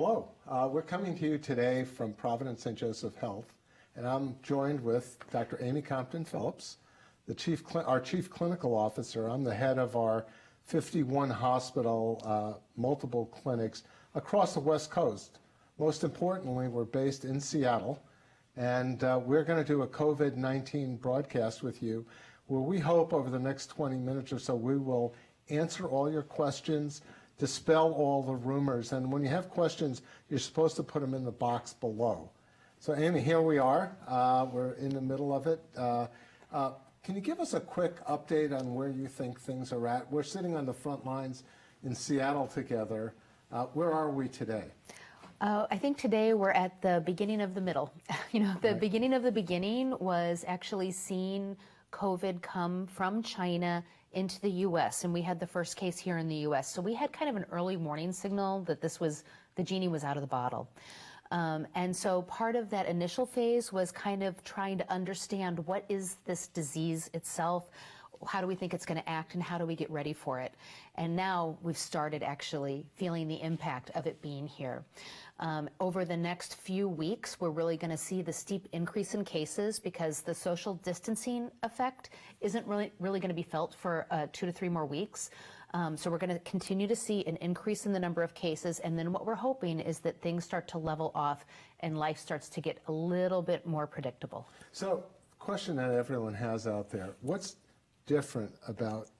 Hello, we're coming to you today from Providence St. Joseph Health, and I'm joined with Dr. Amy Compton-Philips, our Chief Clinical Officer. I'm the head of our 51 hospital, multiple clinics across the West Coast. Most importantly, we're based in Seattle, and we're going to do a COVID-19 broadcast with you where we hope over the next 20 minutes or so we will answer all your questions, dispel all the rumors, and when you have questions, you're supposed to put them in the box below. So Amy, here we are. We're in the middle of it. Can you give us a quick update on where you think things are at? We're sitting on the front lines in Seattle together. Where are we today? I think today we're at the beginning of the middle. The beginning of the beginning was actually seeing COVID come from China into the U.S., and we had the first case here in the U.S. So we had kind of an early warning signal that the genie was out of the bottle. And so part of that initial phase was kind of trying to understand what is this disease itself, how do we think it's going to act, and how do we get ready for it? And now we've started actually feeling the impact of it being here. Over the next few weeks, we're really going to see the steep increase in cases because the social distancing effect isn't really going to be felt for 2 to 3 more weeks. So we're going to continue to see an increase in the number of cases, and then what we're hoping is that things start to level off and life starts to get a little bit more predictable. So, question that everyone has out there, what's different about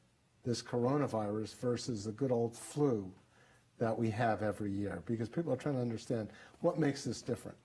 this coronavirus versus the good old flu that we have every year? Because people are trying to understand what makes this different.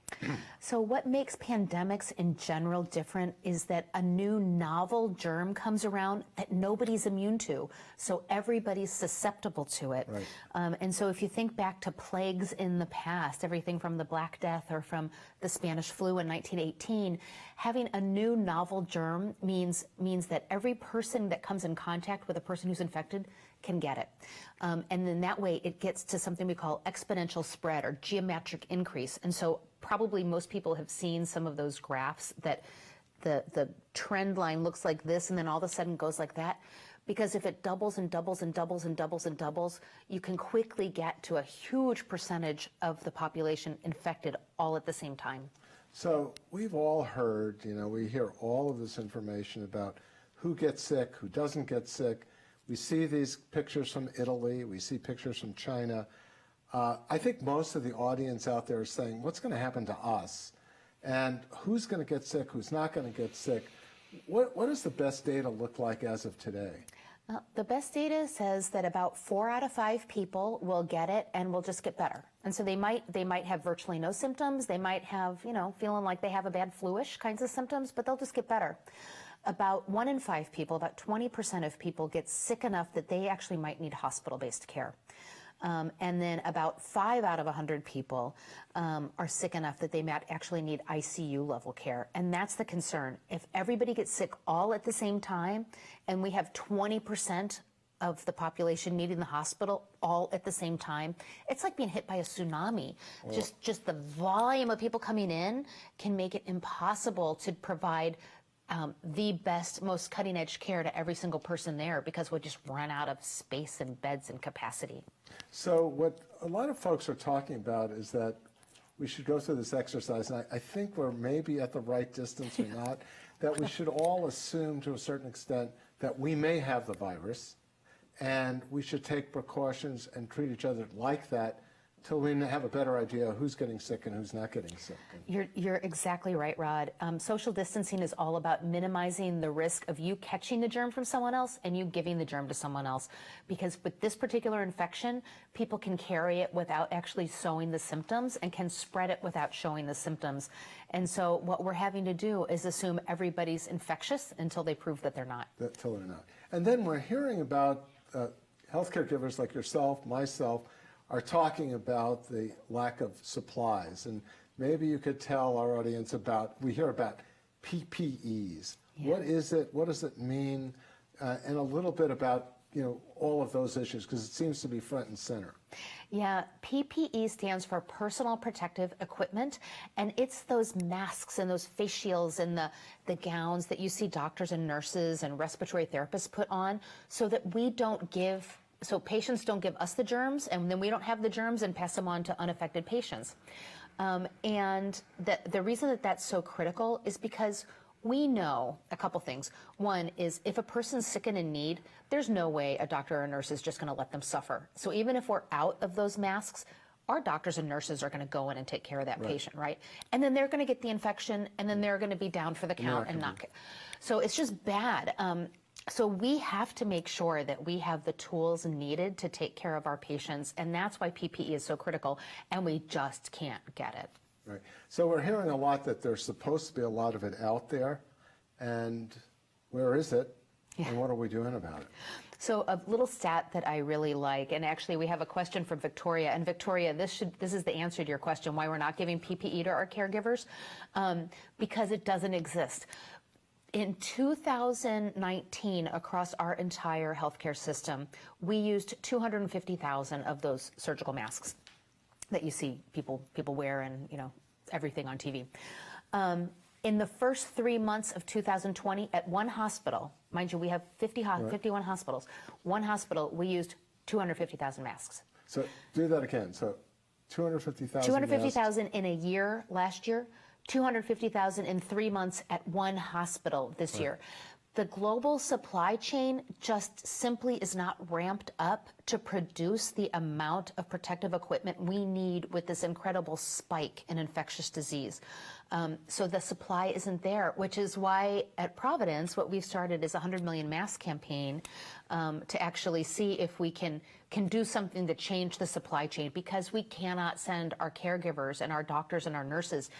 So what makes pandemics in general different is that a new novel germ comes around that nobody's immune to. So everybody's susceptible to it. Right. And so if you think back to plagues in the past, everything from the Black Death or from the Spanish flu in 1918, having a new novel germ means that every person that comes in contact with a person who's infected can get it. And then that way it gets to something we call exponential spread or geometric increase. And so probably most people have seen some of those graphs that the trend line looks like this and then all of a sudden goes like that. Because if it doubles and doubles and doubles and doubles and doubles, you can quickly get to a huge percentage of the population infected all at the same time. So we've all heard, we hear all of this information about who gets sick, who doesn't get sick. We see these pictures from Italy, we see pictures from China. I think most of the audience out there is saying, what's going to happen to us? And who's going to get sick, who's not going to get sick? What does the best data look like as of today? The best data says that about 4 out of 5 people will get it and will just get better. And so they might have virtually no symptoms. They might have, feeling like they have a bad flu-ish kinds of symptoms, but they'll just get better. About 1 in 5 people, about 20% of people get sick enough that they actually might need hospital-based care. And then about 5 out of 100 people are sick enough that they might actually need ICU level care. And that's the concern. If everybody gets sick all at the same time and we have 20% of the population needing the hospital all at the same time, it's like being hit by a tsunami. Well, just the volume of people coming in can make it impossible to provide the best, most cutting-edge care to every single person there because we'll just run out of space and beds and capacity. So what a lot of folks are talking about is that we should go through this exercise, and I think we're maybe at the right distance or not, that we should all assume to a certain extent that we may have the virus, and we should take precautions and treat each other like that till we have a better idea of who's getting sick and who's not getting sick. You're exactly right, Rod. Social distancing is all about minimizing the risk of you catching the germ from someone else and you giving the germ to someone else. Because with this particular infection, people can carry it without actually showing the symptoms and can spread it without showing the symptoms. And so what we're having to do is assume everybody's infectious until they prove that they're not. Until they're not. And then we're hearing about healthcare givers like yourself, myself, are talking about the lack of supplies. And maybe you could tell our audience we hear about PPEs. Yeah. What is it? What does it mean? And a little bit about, all of those issues, because it seems to be front and center. Yeah, PPE stands for personal protective equipment, and it's those masks and those face shields and the gowns that you see doctors and nurses and respiratory therapists put on so that we don't give so patients don't give us the germs, and then we don't have the germs and pass them on to unaffected patients. And the reason that that's so critical is because we know a couple things. One is if a person's sick and in need, there's no way a doctor or a nurse is just going to let them suffer. So even if we're out of those masks, our doctors and nurses are going to go in and take care of that patient, right? And then they're going to get the infection, and then they're going to be down for the count and not get. So it's just bad. So we have to make sure that we have the tools needed to take care of our patients, and that's why PPE is so critical, and we just can't get it. Right. So we're hearing a lot that there's supposed to be a lot of it out there, and where is it, and what are we doing about it? So a little stat that I really like, and actually we have a question from Victoria, and Victoria, this is the answer to your question, why we're not giving PPE to our caregivers, because it doesn't exist. In 2019, across our entire healthcare system, we used 250,000 of those surgical masks that you see people wear and, you know, everything on TV. In the first 3 months of 2020, at one hospital, mind you, we have 51 hospitals, one hospital, we used 250,000 masks. So do that again. So 250,000 250,000 in a year last year, 250,000 in 3 months at one hospital this year. The global supply chain just simply is not ramped up to produce the amount of protective equipment we need with this incredible spike in infectious disease. So the supply isn't there, which is why at Providence, what we've started is a 100 million mask campaign to actually see if we can do something to change the supply chain, because we cannot send our caregivers and our doctors and our nurses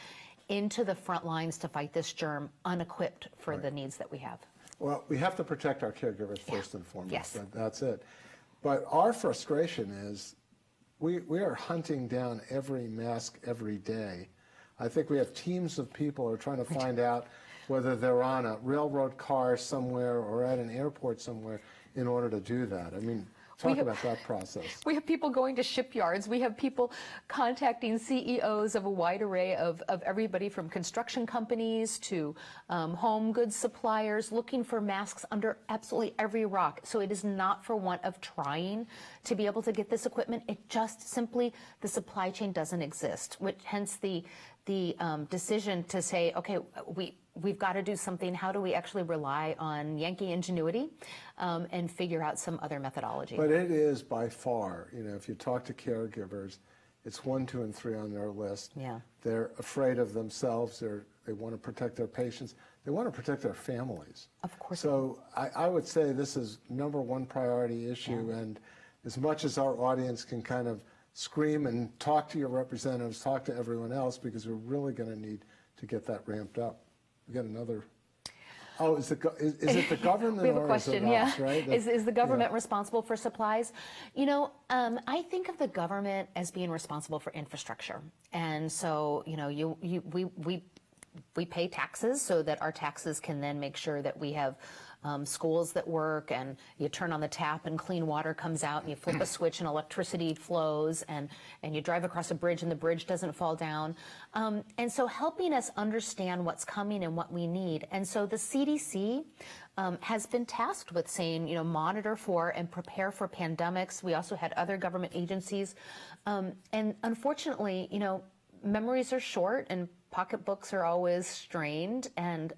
into the front lines to fight this germ unequipped for the needs that we have. Well, we have to protect our caregivers first and foremost. Yes. That's it. But our frustration is we are hunting down every mask every day. I think we have teams of people who are trying to find out whether they're on a railroad car somewhere or at an airport somewhere in order to do that. I mean, talk about that process. We have people going to shipyards. We have people contacting CEOs of a wide array of everybody from construction companies to home goods suppliers, looking for masks under absolutely every rock. So it is not for want of trying to be able to get this equipment. It just simply, the supply chain doesn't exist, which hence the decision to say, okay, we've got to do something. How do we actually rely on Yankee ingenuity and figure out some other methodology? But it is by far, you know, if you talk to caregivers, it's 1, 2, and 3 on their list. Yeah. They're afraid of themselves. They want to protect their patients. They want to protect their families. Of course. So I would say this is #1 priority issue. Yeah. And as much as our audience can kind of scream and talk to your representatives, talk to everyone else, because we're really going to need to get that ramped up. We got another. Oh, is it the government? We have a or question, is it us, yeah. Right? Is the government responsible for supplies? You know, I think of the government as being responsible for infrastructure. And so, you know, we pay taxes so that our taxes can then make sure that we have schools that work, and you turn on the tap and clean water comes out, and you flip a switch and electricity flows, and you drive across a bridge and the bridge doesn't fall down. And so helping us understand what's coming and what we need. And so the CDC has been tasked with saying, you know, monitor for and prepare for pandemics. We also had other government agencies. And unfortunately, you know, memories are short and pocketbooks are always strained. And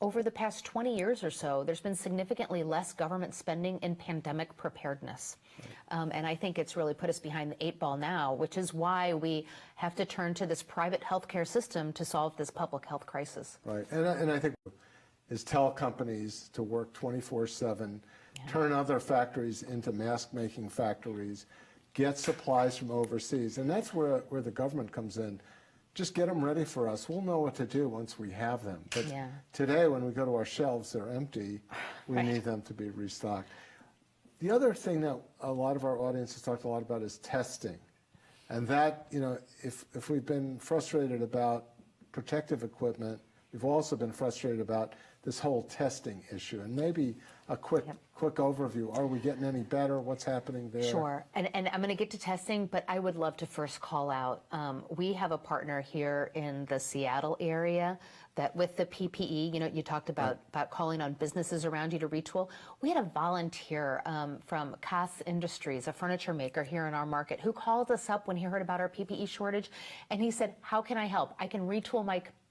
over the past 20 years or so, there's been significantly less government spending in pandemic preparedness. And I think it's really put us behind the 8 ball now, which is why we have to turn to this private healthcare system to solve this public health crisis. Right, and I think is tell companies to work 24/7, turn other factories into mask-making factories, get supplies from overseas, and that's where the government comes in. Just get them ready for us. We'll know what to do once we have them. But today, when we go to our shelves, they're empty. We need them to be restocked. The other thing that a lot of our audience has talked a lot about is testing. And that, you know, if we've been frustrated about protective equipment, we've also been frustrated about this whole testing issue, and maybe a quick overview. Are we getting any better? What's happening there? Sure, and I'm going to get to testing, but I would love to first call out, we have a partner here in the Seattle area that with the PPE, you talked about calling on businesses around you to retool. We had a volunteer from Cass Industries, a furniture maker here in our market, who called us up when he heard about our PPE shortage, and he said, how can I help? I can retool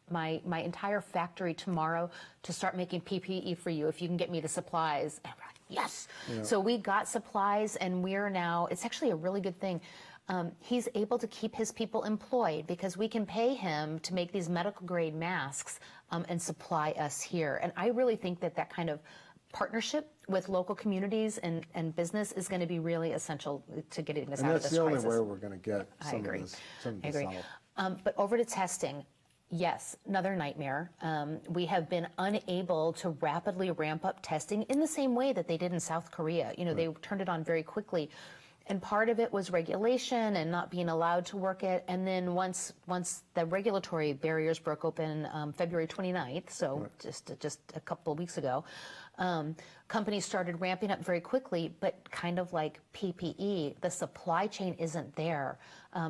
my entire factory tomorrow to start making PPE for you if you can get me the supplies. And we're like, yes. Yeah. So we got supplies, and we're now, it's actually a really good thing. He's able to keep his people employed because we can pay him to make these medical grade masks and supply us here. And I really think that kind of partnership with local communities and business is going to be really essential to getting us out of this crisis. And that's the only way we're going to get some of this out. But over to testing. Yes, another nightmare. We have been unable to rapidly ramp up testing in the same way that they did in South Korea. They turned it on very quickly. And part of it was regulation and not being allowed to work it. And then once the regulatory barriers broke open February 29th, so just a couple of weeks ago, companies started ramping up very quickly, but kind of like PPE, the supply chain isn't there.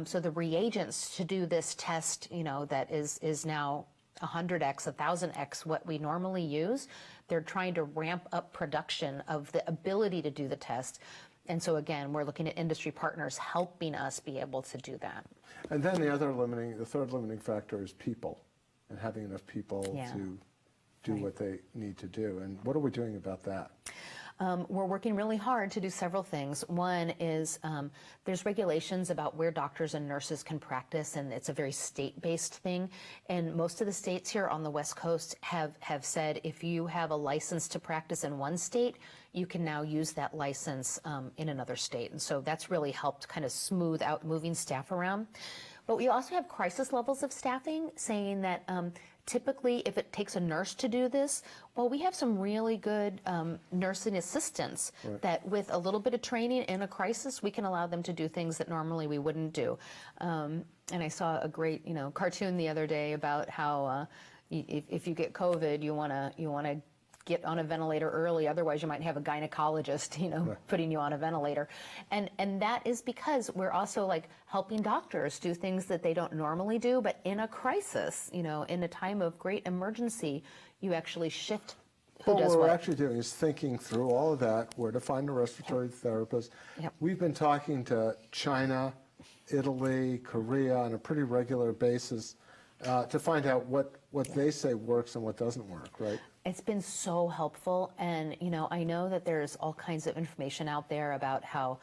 So the reagents to do this test, that is now 100x, 1000x what we normally use, they're trying to ramp up production of the ability to do the test. And so again, we're looking at industry partners helping us be able to do that. And then the third limiting factor is people, and having enough people to do what they need to do. And what are we doing about that? We're working really hard to do several things. One is there's regulations about where doctors and nurses can practice, and it's a very state-based thing. And most of the states here on the West Coast have said if you have a license to practice in one state, you can now use that license in another state. And so that's really helped kind of smooth out moving staff around. But we also have crisis levels of staffing saying that typically if it takes a nurse to do this, well, we have some really good nursing assistants that with a little bit of training in a crisis, we can allow them to do things that normally we wouldn't do. And I saw a great, cartoon the other day about how if you get COVID, you want to get on a ventilator early, otherwise you might have a gynecologist, putting you on a ventilator. And that is because we're also like helping doctors do things that they don't normally do, but in a crisis, in a time of great emergency, you actually shift who does what. What we're actually doing is thinking through all of that, where to find a respiratory therapist. We've been talking to China, Italy, Korea on a pretty regular basis to find out what they say works and what doesn't work, right? It's been so helpful, and I know that there's all kinds of information out there about how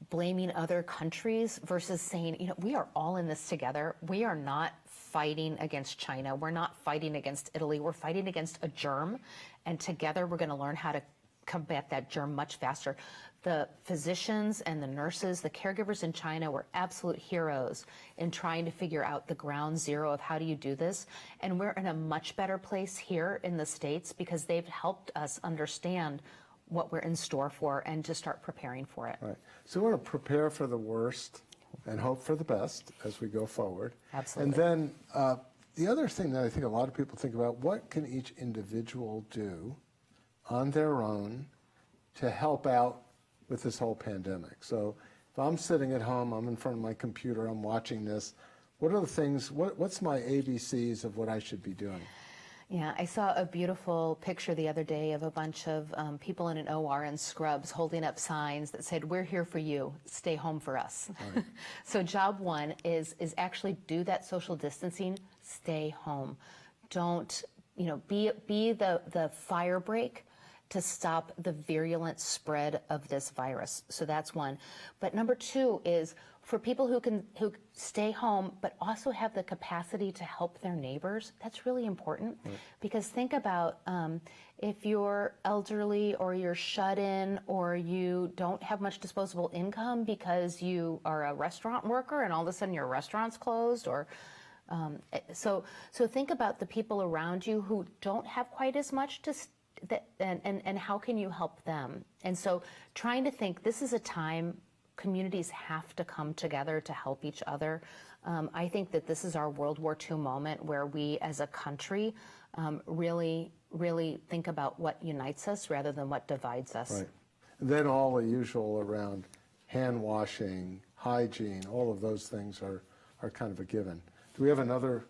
blaming other countries versus saying, we are all in this together. We are not fighting against China. We're not fighting against Italy. We're fighting against a germ, and together we're going to learn how to combat that germ much faster. The physicians and the nurses, the caregivers in China were absolute heroes in trying to figure out the ground zero of how do you do this. And we're in a much better place here in the States because they've helped us understand what we're in store for and to start preparing for it. Right. So we want to prepare for the worst and hope for the best as we go forward. Absolutely. And then the other thing that I think a lot of people think about, what can each individual do on their own to help out with this whole pandemic? So if I'm sitting at home, I'm in front of my computer, I'm watching this, what are the things, what's my ABCs of what I should be doing? Yeah, I saw a beautiful picture the other day of a bunch of people in an OR in scrubs holding up signs that said, "We're here for you, stay home for us." Right. So job one is actually do that social distancing, stay home. Don't, be the fire break to stop the virulent spread of this virus. So that's one. But number two is for people who stay home but also have the capacity to help their neighbors. That's really important. Right. Because think about if you're elderly or you're shut in or you don't have much disposable income because you are a restaurant worker and all of a sudden your restaurant's closed, or so think about the people around you who don't have quite as much and how can you help them? And so trying to think, this is a time communities have to come together to help each other. I think that this is our World War II moment where we as a country really think about what unites us rather than what divides us. Right. And then all the usual around hand washing, hygiene, all of those things are kind of a given. Do we have another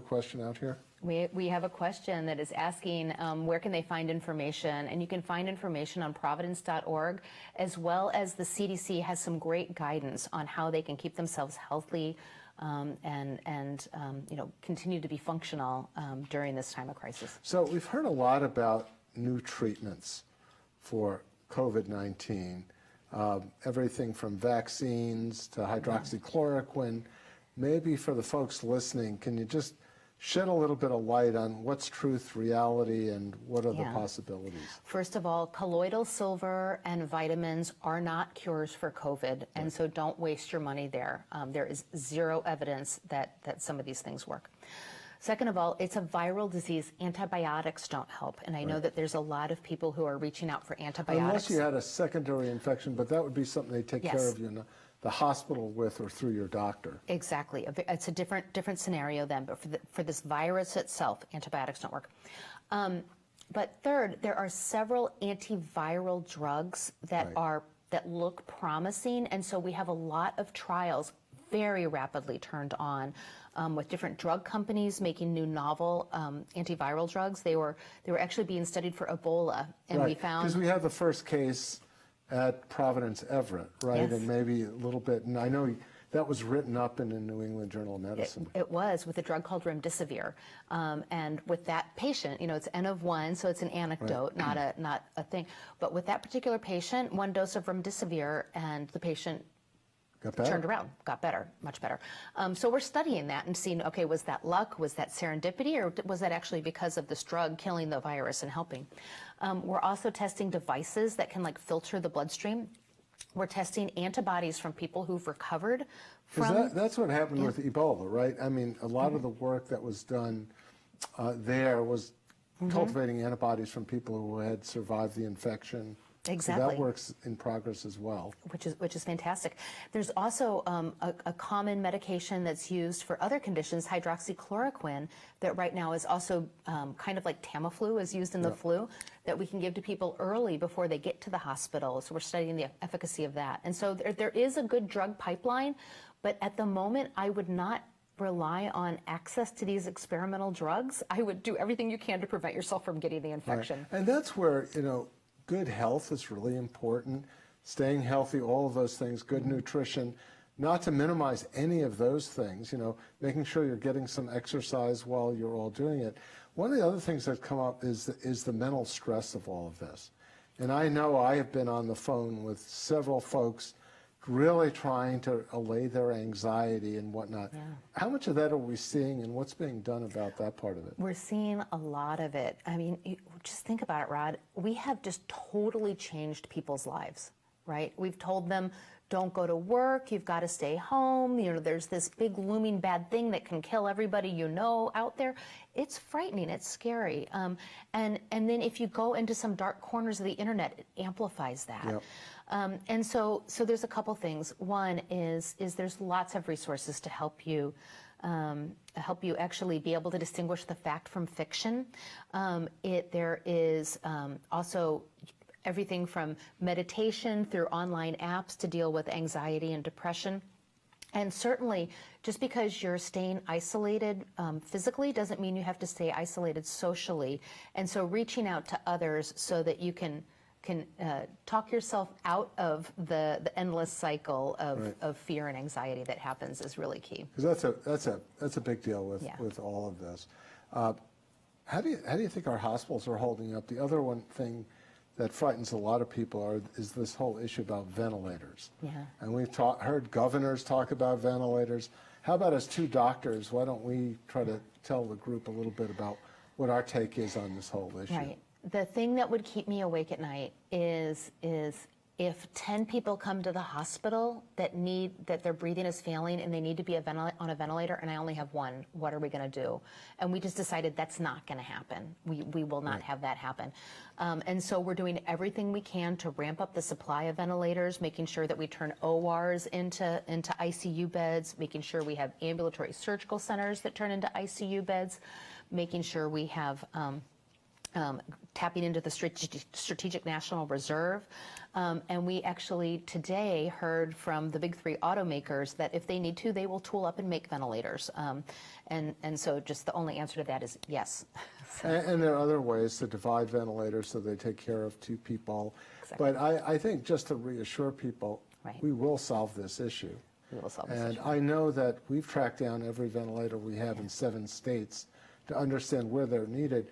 question out here? We have a question that is asking where can they find information, and you can find information on providence.org, as well as the CDC has some great guidance on how they can keep themselves healthy and continue to be functional during this time of crisis. So we've heard a lot about new treatments for COVID-19, everything from vaccines to hydroxychloroquine. Maybe for the folks listening, can you just shed a little bit of light on what's truth, reality, and what are the possibilities? First of all, colloidal silver and vitamins are not cures for COVID, and so don't waste your money there. There is zero evidence that some of these things work. Second of all, it's a viral disease. Antibiotics don't help, and I know that there's a lot of people who are reaching out for antibiotics. Unless you had a secondary infection, but that would be something they take care of you in the hospital with or through your doctor. Exactly. It's a different scenario then, but for this virus itself, antibiotics don't work. But third, there are several antiviral drugs that look promising, and so we have a lot of trials very rapidly turned on with different drug companies making new novel antiviral drugs. They were actually being studied for Ebola, and we found, because we had the first case at Providence Everett, right? Yes. And maybe a little bit, and I know that was written up in the New England Journal of Medicine. It was with a drug called remdesivir, and with that patient, it's N of 1, so it's an anecdote, not a thing. But with that particular patient, one dose of remdesivir, and the patient turned around, got better, much better. So we're studying that and seeing, okay, was that luck, was that serendipity, or was that actually because of this drug killing the virus and helping? We're also testing devices that can filter the bloodstream. We're testing antibodies from people who've recovered from... That's what happened with Ebola, right? I mean, a lot of the work that was done there was cultivating antibodies from people who had survived the infection. Exactly. So that works in progress as well. Which is fantastic. There's also a common medication that's used for other conditions, hydroxychloroquine, that right now is also kind of like Tamiflu is used in the flu, that we can give to people early before they get to the hospital. So we're studying the efficacy of that. And so there is a good drug pipeline, but at the moment I would not rely on access to these experimental drugs. I would do everything you can to prevent yourself from getting the infection. Right. And that's where, good health is really important. Staying healthy, all of those things, good nutrition, not to minimize any of those things, making sure you're getting some exercise while you're all doing it. One of the other things that come up is the mental stress of all of this. And I know I have been on the phone with several folks really trying to allay their anxiety and whatnot. Yeah. How much of that are we seeing, and what's being done about that part of it? We're seeing a lot of it. I mean, just think about it, Rod. We have just totally changed people's lives, right? We've told them, don't go to work, you've got to stay home, there's this big looming bad thing that can kill everybody out there. It's frightening, it's scary. And then if you go into some dark corners of the internet, it amplifies that. Yep. And so there's a couple things. One is there's lots of resources to help you actually be able to distinguish the fact from fiction. There is also everything from meditation through online apps to deal with anxiety and depression. And certainly, just because you're staying isolated physically doesn't mean you have to stay isolated socially. And so reaching out to others so that you can talk yourself out of the endless cycle of fear and anxiety that happens is really key. Because that's a big deal with all of this. How do you think our hospitals are holding up? The other one thing that frightens a lot of people is this whole issue about ventilators. Yeah. And we've heard governors talk about ventilators. How about as two doctors, why don't we try to tell the group a little bit about what our take is on this whole issue? Right. The thing that would keep me awake at night is if 10 people come to the hospital that their breathing is failing and they need to be on a ventilator and I only have one, what are we going to do? And we just decided that's not going to happen. We will not have that happen. And so we're doing everything we can to ramp up the supply of ventilators, making sure that we turn ORs into ICU beds, making sure we have ambulatory surgical centers that turn into ICU beds, making sure we have tapping into the strategic national reserve. And we actually today heard from the big three automakers that if they need to, they will tool up and make ventilators. And so just the only answer to that is yes. And there are other ways to divide ventilators so they take care of two people. Exactly. But I think just to reassure people, Right. we will solve this issue. We will solve this And issue. I know that we've tracked down every ventilator we have in 7 states to understand where they're needed.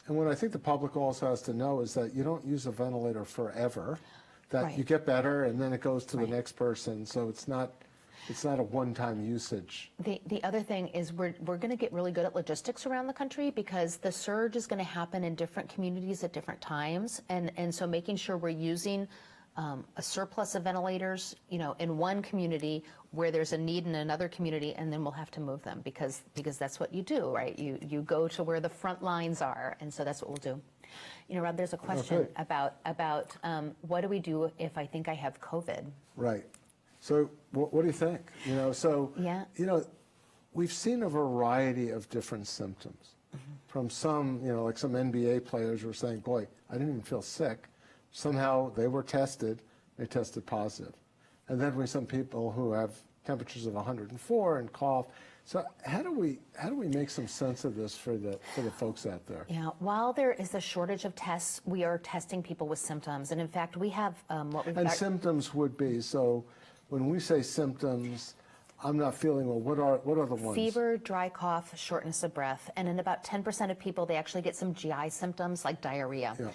And what I think the public also has to know is that you don't use a ventilator forever, that Right. you get better and then it goes to Right. the next person. So it's not a one-time usage. The other thing is we're going to get really good at logistics around the country because the surge is going to happen in different communities at different times. And so making sure we're using a surplus of ventilators, in one community where there's a need in another community, and then we'll have to move them because that's what you do, right? You go to where the front lines are, and so that's what we'll do. Rob, there's a question about what do we do if I think I have COVID? Right. So what do you think? Yeah. We've seen a variety of different symptoms. From some, like some NBA players were saying, boy, I didn't even feel sick. Somehow they were tested, they tested positive. And then we have some people who have temperatures of 104 and cough. So how do we make some sense of this for the folks out there? Yeah, while there is a shortage of tests, we are testing people with symptoms. And in fact, we have what we've got. Symptoms would be, so when we say symptoms, I'm not feeling well, what are the ones? Fever, dry cough, shortness of breath. And in about 10% of people, they actually get some GI symptoms like diarrhea. Yeah.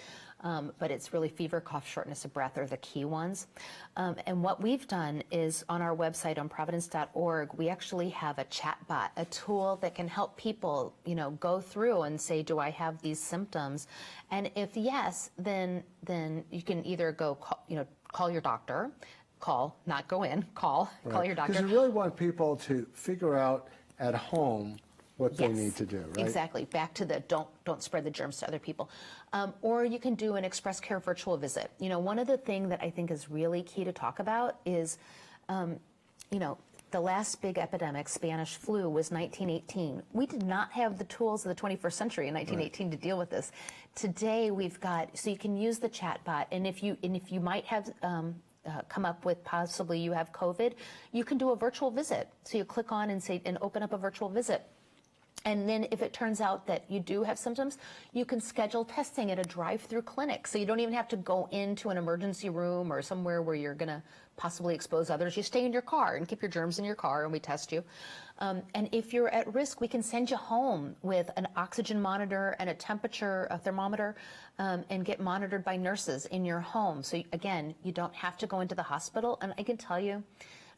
But it's really fever, cough, shortness of breath are the key ones. And what we've done is on our website on providence.org, we actually have a chat bot, a tool that can help people, go through and say, do I have these symptoms? And if yes, then you can either go, call your doctor, not go in, call your doctor. Because you really want people to figure out at home what they need to do, right? Exactly. Back to the don't spread the germs to other people. Or you can do an Express Care virtual visit. One of the things that I think is really key to talk about is, the last big epidemic, Spanish flu, was 1918. We did not have the tools of the 21st century in 1918 to deal with this. Today we've got, so you can use the chat bot, and if you might have come up with possibly you have COVID, you can do a virtual visit. So you click on and open up a virtual visit. And then if it turns out that you do have symptoms, you can schedule testing at a drive-through clinic. So you don't even have to go into an emergency room or somewhere where you're going to possibly expose others. You stay in your car and keep your germs in your car and we test you. And if you're at risk, we can send you home with an oxygen monitor and a thermometer, and get monitored by nurses in your home. So again, you don't have to go into the hospital. And I can tell you,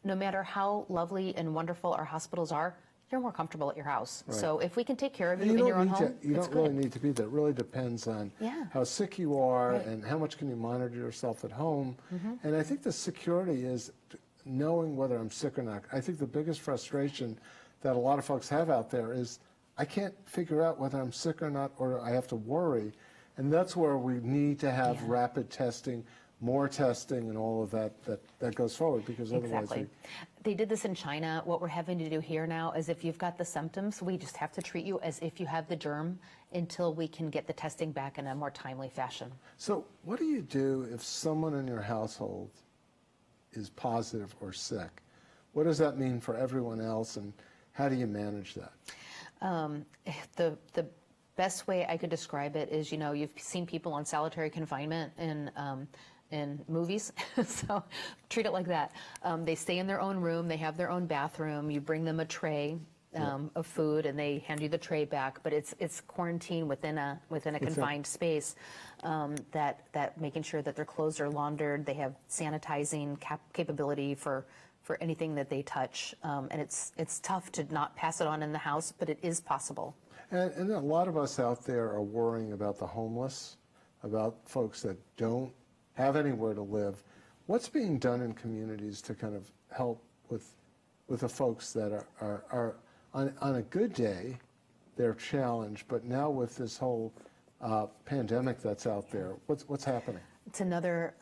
no matter how lovely and wonderful our hospitals are, you're more comfortable at your house. Right. So if we can take care of you in your own home, you don't really need to be there. It really depends on how sick you are and how much can you monitor yourself at home. And I think the security is knowing whether I'm sick or not. I think the biggest frustration that a lot of folks have out there is I can't figure out whether I'm sick or not, or I have to worry. And that's where we need to have rapid testing, more testing, and all of that goes forward, because otherwise they did this in China. What we're having to do here now is if you've got the symptoms, we just have to treat you as if you have the germ until we can get the testing back in a more timely fashion. So what do you do if someone in your household is positive or sick? What does that mean for everyone else, and how do you manage that? The best way I could describe it is, you've seen people on solitary confinement in movies, so treat it like that. They stay in their own room, they have their own bathroom, you bring them a tray of food and they hand you the tray back, but it's quarantine within a confined space, that making sure that their clothes are laundered, they have sanitizing capability for anything that they touch, and it's tough to not pass it on in the house, but it is possible. And a lot of us out there are worrying about the homeless, about folks that don't have anywhere to live. What's being done in communities to kind of help with the folks that are on a good day, they're challenged, but now with this whole pandemic that's out there, what's happening? It's another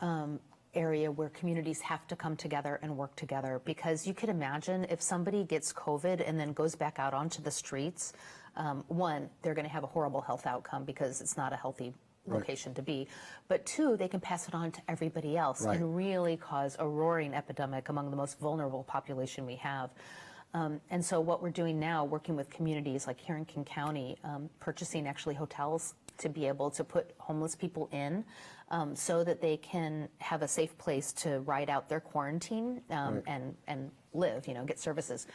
area where communities have to come together and work together, because you could imagine if somebody gets COVID and then goes back out onto the streets, one, they're going to have a horrible health outcome because it's not a healthy location to be, but two, they can pass it on to everybody else and really cause a roaring epidemic among the most vulnerable population we have. And so what we're doing now, working with communities like here in King County, purchasing actually hotels to be able to put homeless people in so that they can have a safe place to ride out their quarantine and live, get services.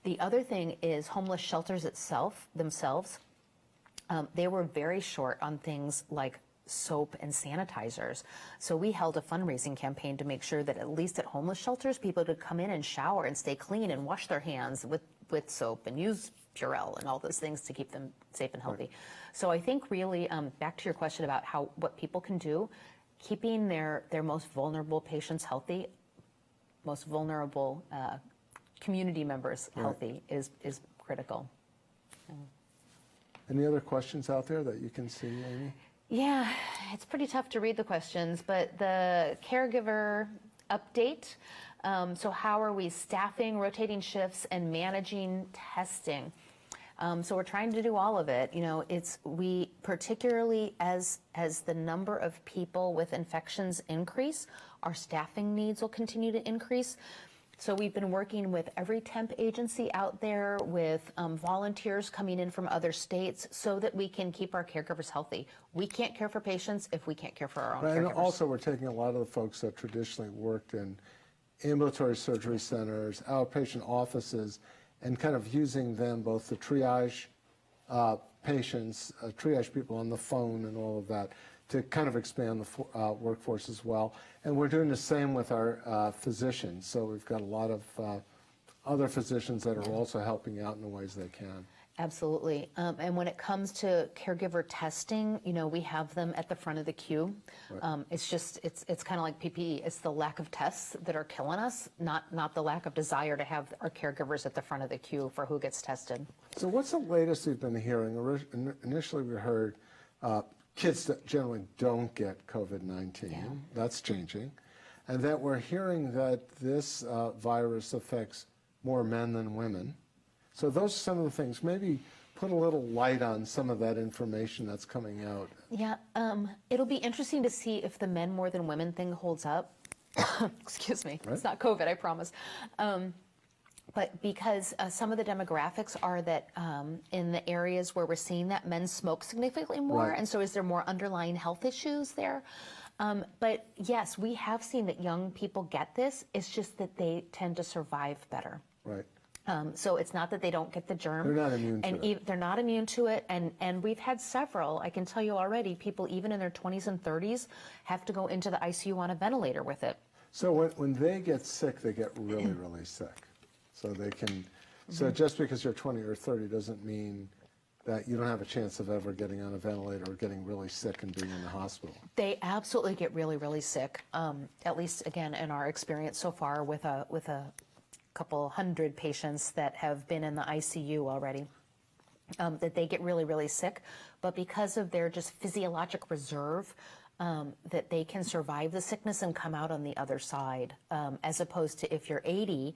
The other thing is homeless shelters themselves. They were very short on things like soap and sanitizers. So we held a fundraising campaign to make sure that at least at homeless shelters, people could come in and shower and stay clean and wash their hands with soap and use Purell and all those things to keep them safe and healthy. So I think really, back to your question about what people can do, keeping their most vulnerable patients healthy, most vulnerable community members healthy is critical. Any other questions out there that you can see, Amy? Yeah, it's pretty tough to read the questions, but the caregiver update. So how are we staffing, rotating shifts, and managing testing? So we're trying to do all of it. We particularly as the number of people with infections increase, our staffing needs will continue to increase. So we've been working with every temp agency out there, with volunteers coming in from other states so that we can keep our caregivers healthy. We can't care for patients if we can't care for our own caregivers. And also we're taking a lot of the folks that traditionally worked in ambulatory surgery centers, outpatient offices, and kind of using them both to triage patients, triage people on the phone and all of that, to kind of expand the workforce as well. And we're doing the same with our physicians. So we've got a lot of other physicians that are also helping out in the ways they can. Absolutely. And when it comes to caregiver testing, we have them at the front of the queue. It's kind of like PPE. It's the lack of tests that are killing us, not the lack of desire to have our caregivers at the front of the queue for who gets tested. So what's the latest we've been hearing? Initially we heard kids that generally don't get COVID-19. Yeah. That's changing. And that we're hearing that this virus affects more men than women. So those are some of the things. Maybe put a little light on some of that information that's coming out. Yeah, it'll be interesting to see if the men more than women thing holds up. Excuse me. Right? It's not COVID, I promise. But because some of the demographics are that in the areas where we're seeing that, men smoke significantly more, and so is there more underlying health issues there? But yes, we have seen that young people get this. It's just that they tend to survive better. Right. So it's not that they don't get the germ. They're not immune to it. They're not immune to it, and we've had several, I can tell you already, people even in their 20s and 30s have to go into the ICU on a ventilator with it. So when they get sick, they get really, really sick. So they can, so just because you're 20 or 30 doesn't mean that you don't have a chance of ever getting on a ventilator or getting really sick and being in the hospital. They absolutely get really, really sick. At least, again, in our experience so far with a couple hundred patients that have been in the ICU already, that they get really, really sick. But because of their just physiologic reserve, that they can survive the sickness and come out on the other side, as opposed to if you're 80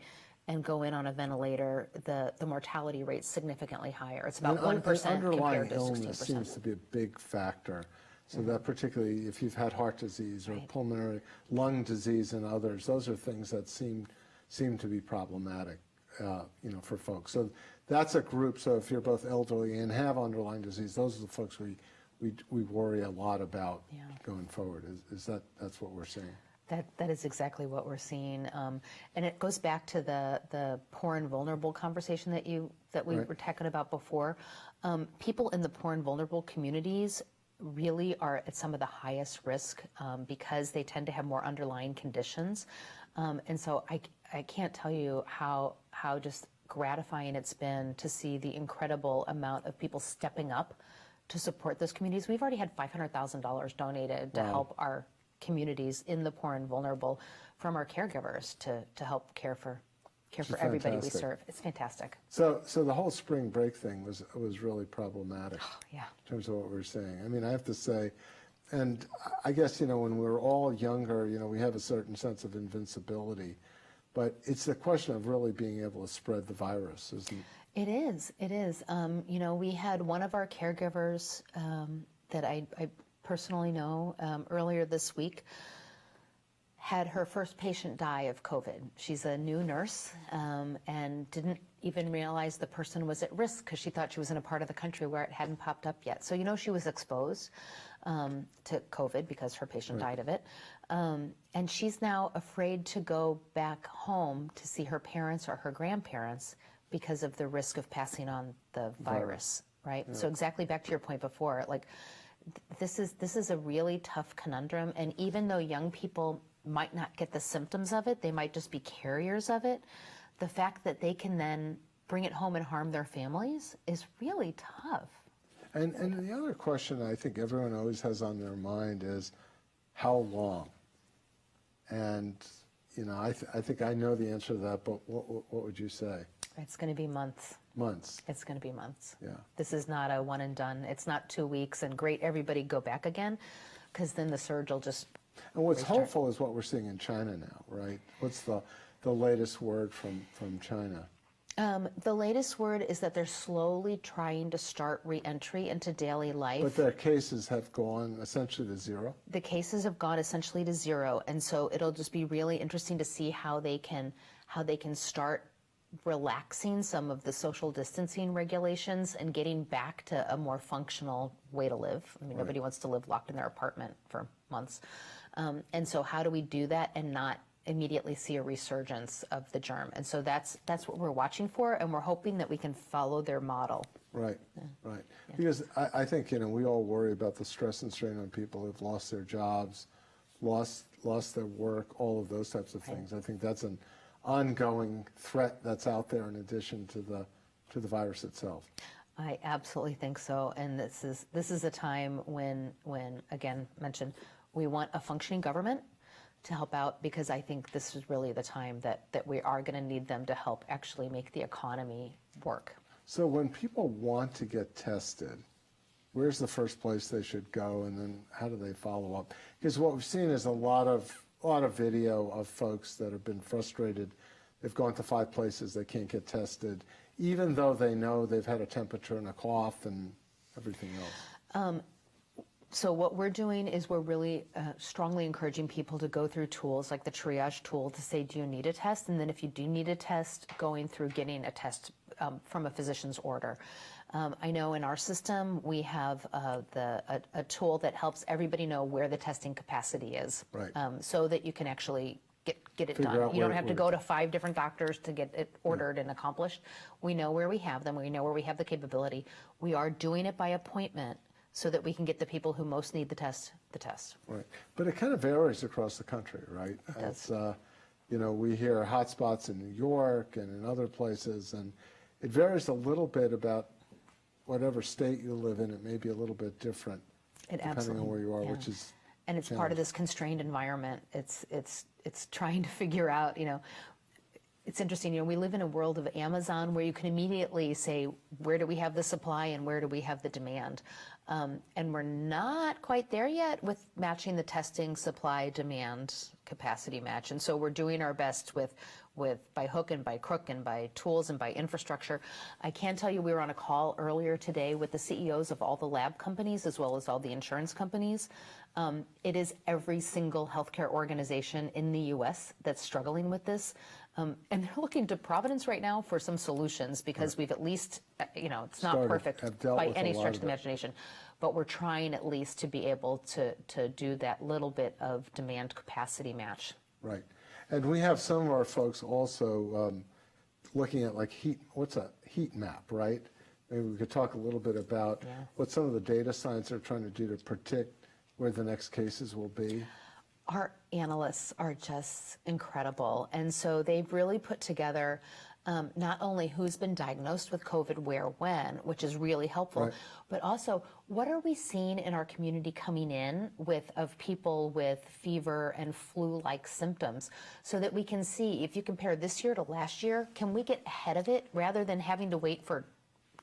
and go in on a ventilator, the mortality rate's significantly higher. It's about 1% compared to 16%. Underlying illness seems to be a big factor. So that particularly if you've had heart disease or pulmonary lung disease and others, those are things that seem to be problematic, for folks. So that's a group. So if you're both elderly and have underlying disease, those are the folks we worry a lot about going forward. That's what we're seeing? That is exactly what we're seeing, and it goes back to the poor and vulnerable conversation that we were talking about before. People in the poor and vulnerable communities really are at some of the highest risk because they tend to have more underlying conditions, and so I can't tell you how just gratifying it's been to see the incredible amount of people stepping up to support those communities. We've already had $500,000 donated to help our communities in the poor and vulnerable from our caregivers to help care for everybody we serve. It's fantastic. So the whole spring break thing was really problematic. Yeah. In terms of what we're saying. I mean, I have to say, and I guess, when we're all younger, we have a certain sense of invincibility, but it's the question of really being able to spread the virus, isn't it? It is. It is. We had one of our caregivers that I personally know earlier this week had her first patient die of COVID. She's a new nurse and didn't even realize the person was at risk because she thought she was in a part of the country where it hadn't popped up yet. So, she was exposed to COVID because her patient died of it. And she's now afraid to go back home to see her parents or her grandparents because of the risk of passing on the virus, right? Yeah. So exactly back to your point before, like this is a really tough conundrum. And even though young people might not get the symptoms of it, they might just be carriers of it. The fact that they can then bring it home and harm their families is really tough. And the other question I think everyone always has on their mind is how long? And, I think I know the answer to that, but what would you say? It's going to be months. Months. It's going to be months. Yeah. This is not a one and done. It's not 2 weeks and great, everybody go back again, because then the surge will just And what's hopeful is what we're seeing in China now, right? What's the latest word from China? The latest word is that they're slowly trying to start re-entry into daily life. But their cases have gone essentially to zero? The cases have gone essentially to zero, and so it'll just be really interesting to see how they can start relaxing some of the social distancing regulations and getting back to a more functional way to live. I mean, nobody wants to live locked in their apartment for months. And so how do we do that and not immediately see a resurgence of the germ? And so that's what we're watching for, and we're hoping that we can follow their model. Right, right. Yeah. Because I think, we all worry about the stress and strain on people who've lost their jobs, lost their work, all of those types of things. I think that's an ongoing threat that's out there in addition to the virus itself. I absolutely think so, and this is a time when again mentioned, we want a functioning government to help out, because I think this is really the time that we are going to need them to help actually make the economy work. So when people want to get tested, where's the first place they should go, and then how do they follow up? Because what we've seen is a lot of video of folks that have been frustrated. They've gone to 5 places, they can't get tested, even though they know they've had a temperature and a cough and everything else. So what we're doing is we're really strongly encouraging people to go through tools like the triage tool to say, do you need a test? And then if you do need a test, going through getting a test from a physician's order. I know in our system we have a tool that helps everybody know where the testing capacity is, right. So that you can actually get it done. You don't have to go to 5 different doctors to get it ordered and accomplished. We know where we have them. We know where we have the capability. We are doing it by appointment so that we can get the people who most need the test. Right. But it kind of varies across the country, right? It does. We hear hotspots in New York and in other places, and it varies a little bit about whatever state you live in. It may be a little bit different depending on where you are, which is and it's part of this constrained environment. It's trying to figure out, it's interesting, we live in a world of Amazon where you can immediately say, where do we have the supply and where do we have the demand? And we're not quite there yet with matching the testing supply demand capacity match. And so we're doing our best with by hook and by crook and by tools and by infrastructure. I can tell you we were on a call earlier today with the CEOs of all the lab companies as well as all the insurance companies. It is every single healthcare organization in the U.S. that's struggling with this. And they're looking to Providence right now for some solutions because we've at least, it's not perfect by any stretch of the imagination, but we're trying at least to be able to do that little bit of demand capacity match. Right. And we have some of our folks also looking at what's a heat map, right? Maybe we could talk a little bit about what some of the data science are trying to do to predict where the next cases will be. Our analysts are just incredible. And so they've really put together not only who's been diagnosed with COVID, where, when, which is really helpful, but also what are we seeing in our community coming in of people with fever and flu-like symptoms so that we can see, if you compare this year to last year, can we get ahead of it rather than having to wait for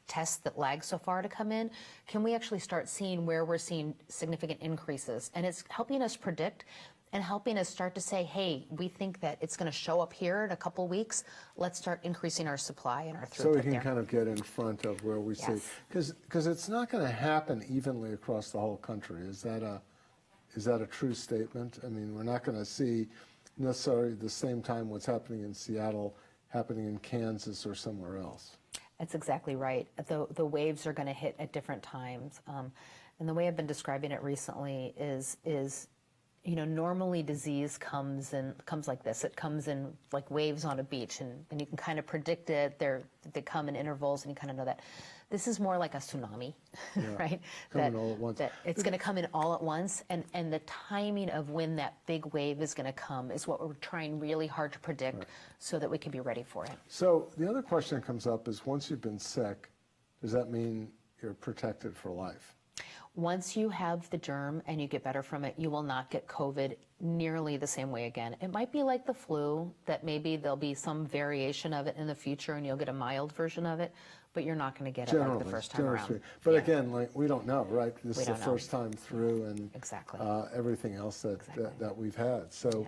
tests that lag so far to come in? Can we actually start seeing where we're seeing significant increases? And it's helping us predict. and helping us start to say, hey, we think that it's going to show up here in a couple weeks. Let's start increasing our supply and our throughput So we can there. kind of get in front of where we see, Yes. because it's not going to happen evenly across the whole country. Is that a true statement? I mean, we're not going to see necessarily the same time what's happening in Seattle happening in Kansas or somewhere else. That's exactly right. The waves are going to hit at different times. And the way I've been describing it recently is normally disease comes like this. It comes in like waves on a beach, and you can kind of predict it. They come in intervals, and you kind of know that. This is more like a tsunami, right? Coming all at once. That it's going to come in all at once, and the timing of when that big wave is going to come is what we're trying really hard to predict so that we can be ready for it. So the other question that comes up is, once you've been sick, does that mean you're protected for life? Once you have the germ and you get better from it, you will not get COVID nearly the same way again. It might be like the flu, that maybe there'll be some variation of it in the future and you'll get a mild version of it, but you're not going to get it like the first time around. But again, like, we don't know, right? This is the don't know. first time through, and Exactly. Everything else that we've had. So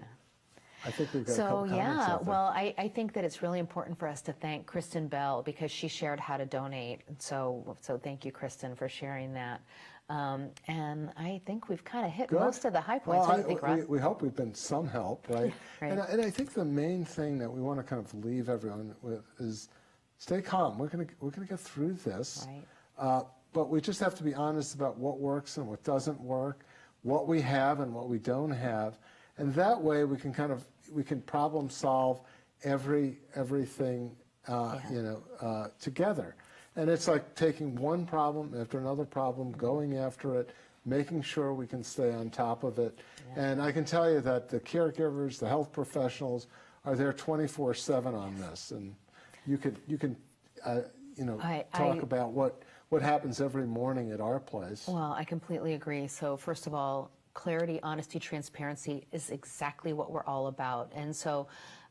I think we've got a couple comments out there. Well, I think that it's really important for us to thank Kristen Bell, because she shared how to donate. So thank you, Kristen, for sharing that. And I think we've kind of hit most of the high points. What do you think, Rob? We hope we've been some help, right? Right. And I think the main thing that we want to kind of leave everyone with is stay calm. We're gonna get through this. Right. But we just have to be honest about what works and what doesn't work, what we have and what we don't have, and that way we can problem solve everything together. And it's like taking one problem after another problem, going after it, making sure we can stay on top of it. Yeah. And I can tell you that the caregivers, the health professionals, are there 24/7 on this. And you can talk about what happens every morning at our place. Well, I completely agree. So first of all, clarity, honesty, transparency is exactly what we're all about. And so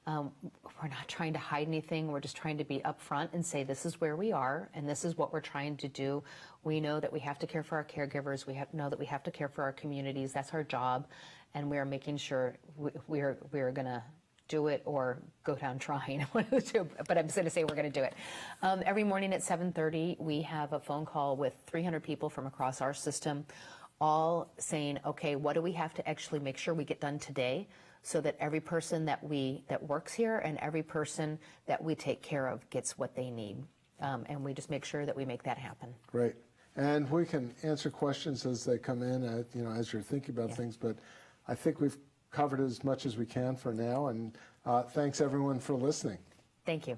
we're not trying to hide anything. We're just trying to be upfront and say, this is where we are, and this is what we're trying to do. We know that we have to care for our caregivers. We know that we have to care for our communities. That's our job. And we are making sure we are going to do it or go down trying. But I'm just going to say we're going to do it. Every morning at 7:30, we have a phone call with 300 people from across our system, all saying, okay, what do we have to actually make sure we get done today, so that every person that works here and every person that we take care of gets what they need. And we just make sure that we make that happen. Great. And we can answer questions as they come in, as you're thinking about things, but I think we've covered as much as we can for now, and thanks everyone for listening. Thank you.